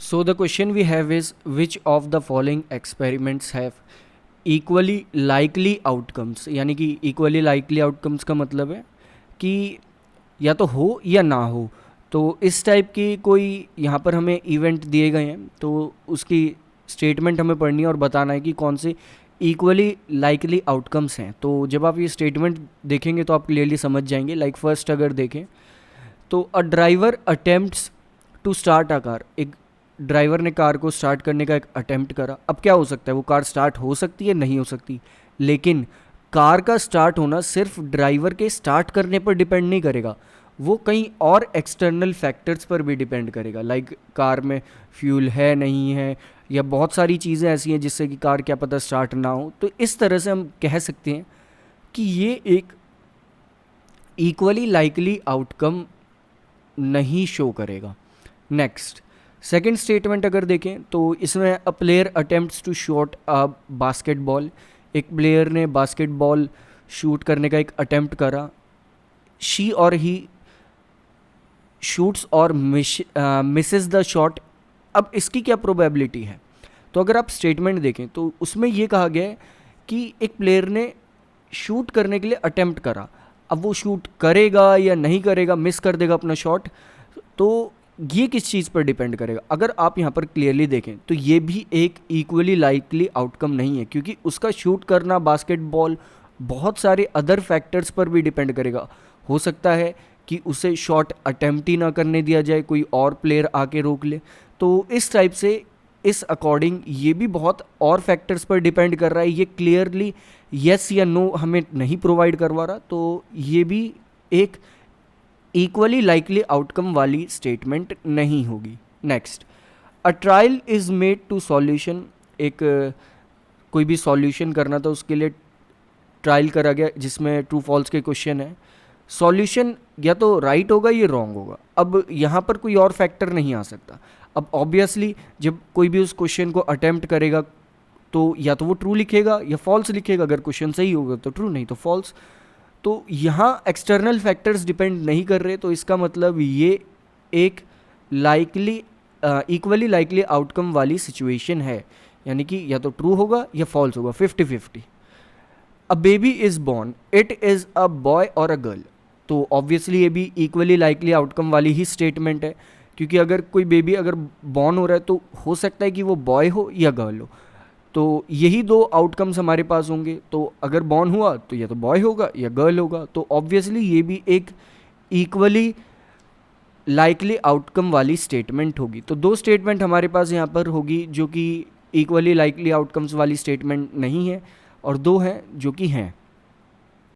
So the question we have is, which of the following experiments have equally likely outcomes? यानी कि equally likely outcomes का मतलब है कि या तो हो या ना हो। तो इस टाइप की कोई यहाँ पर हमें इवेंट दिए गए हैं, तो उसकी स्टेटमेंट हमें पढ़नी है और बताना है कि कौन से इक्वली लाइकली आउटकम्स हैं। तो जब आप ये स्टेटमेंट देखेंगे तो आप क्लियरली समझ जाएंगे। लाइक फर्स्ट अगर देखें तो a driver attempts to start a car, एक ड्राइवर ने कार को स्टार्ट करने का एक अटेम्प्ट करा। अब क्या हो सकता है, वो कार स्टार्ट हो सकती है, नहीं हो सकती, लेकिन कार का स्टार्ट होना सिर्फ ड्राइवर के स्टार्ट करने पर डिपेंड नहीं करेगा, वो कई और एक्सटर्नल फैक्टर्स पर भी डिपेंड करेगा। लाइक कार में फ्यूल है नहीं है, या बहुत सारी चीज़ें ऐसी हैं जिससे कि कार क्या पता स्टार्ट ना हो। तो इस तरह से हम कह सकते हैं कि ये एक इक्वली लाइकली आउटकम नहीं शो करेगा। नेक्स्ट सेकेंड स्टेटमेंट अगर देखें तो इसमें a player attempts to shot a basketball, एक प्लेयर ने बास्केटबॉल शूट करने का एक अटेम्प्ट करा। She or he shoots or misses the shot. अब इसकी क्या प्रोबेबिलिटी है? तो अगर आप स्टेटमेंट देखें तो उसमें ये कहा गया है कि एक प्लेयर ने शूट करने के लिए अटेम्प्ट करा। अब वो शूट करेगा या नहीं करेगा, मिस कर देगा अपना शॉट, तो ये किस चीज़ पर डिपेंड करेगा? अगर आप यहाँ पर क्लियरली देखें तो ये भी एक इक्वली लाइकली आउटकम नहीं है, क्योंकि उसका शूट करना बास्केटबॉल बहुत सारे अदर फैक्टर्स पर भी डिपेंड करेगा। हो सकता है कि उसे शॉट अटेम्प्ट ही ना करने दिया जाए, कोई और प्लेयर आके रोक ले। तो इस टाइप से इस अकॉर्डिंग ये भी बहुत और फैक्टर्स पर डिपेंड कर रहा है। ये क्लियरली येस या नो हमें नहीं प्रोवाइड करवा रहा, तो ये भी एक इक्वली लाइकली आउटकम वाली स्टेटमेंट नहीं होगी। Next, a trial is made to solution, एक कोई भी सॉल्यूशन करना था उसके लिए ट्रायल करा गया जिसमें ट्रू फॉल्स के क्वेश्चन है। सॉल्यूशन या तो राइट होगा या रॉन्ग होगा। अब यहाँ पर कोई और फैक्टर नहीं आ सकता। अब ऑब्वियसली जब कोई भी उस क्वेश्चन को अटेम्प्ट करेगा तो या तो वो ट्रू लिखेगा या फॉल्स लिखेगा। अगर क्वेश्चन सही होगा तो ट्रू, नहीं तो फॉल्स। तो यहाँ एक्सटर्नल फैक्टर्स डिपेंड नहीं कर रहे, तो इसका मतलब ये एक लाइकली इक्वली लाइकली आउटकम वाली सिचुएशन है, यानी कि या तो ट्रू होगा या फॉल्स होगा, 50-50। A baby is born, it is a boy और अ गर्ल। तो ऑब्वियसली ये भी इक्वली लाइकली आउटकम वाली ही स्टेटमेंट है, क्योंकि अगर कोई बेबी अगर बॉर्न हो रहा है तो हो सकता है कि वो बॉय हो या गर्ल हो। तो यही दो आउटकम्स हमारे पास होंगे। तो अगर बॉर्न हुआ तो या तो बॉय होगा या गर्ल होगा। तो ऑब्वियसली ये भी एक इक्वली लाइकली आउटकम वाली स्टेटमेंट होगी। तो दो स्टेटमेंट हमारे पास यहाँ पर होगी जो कि इक्वली लाइकली आउटकम्स वाली स्टेटमेंट नहीं है, और दो हैं जो कि हैं।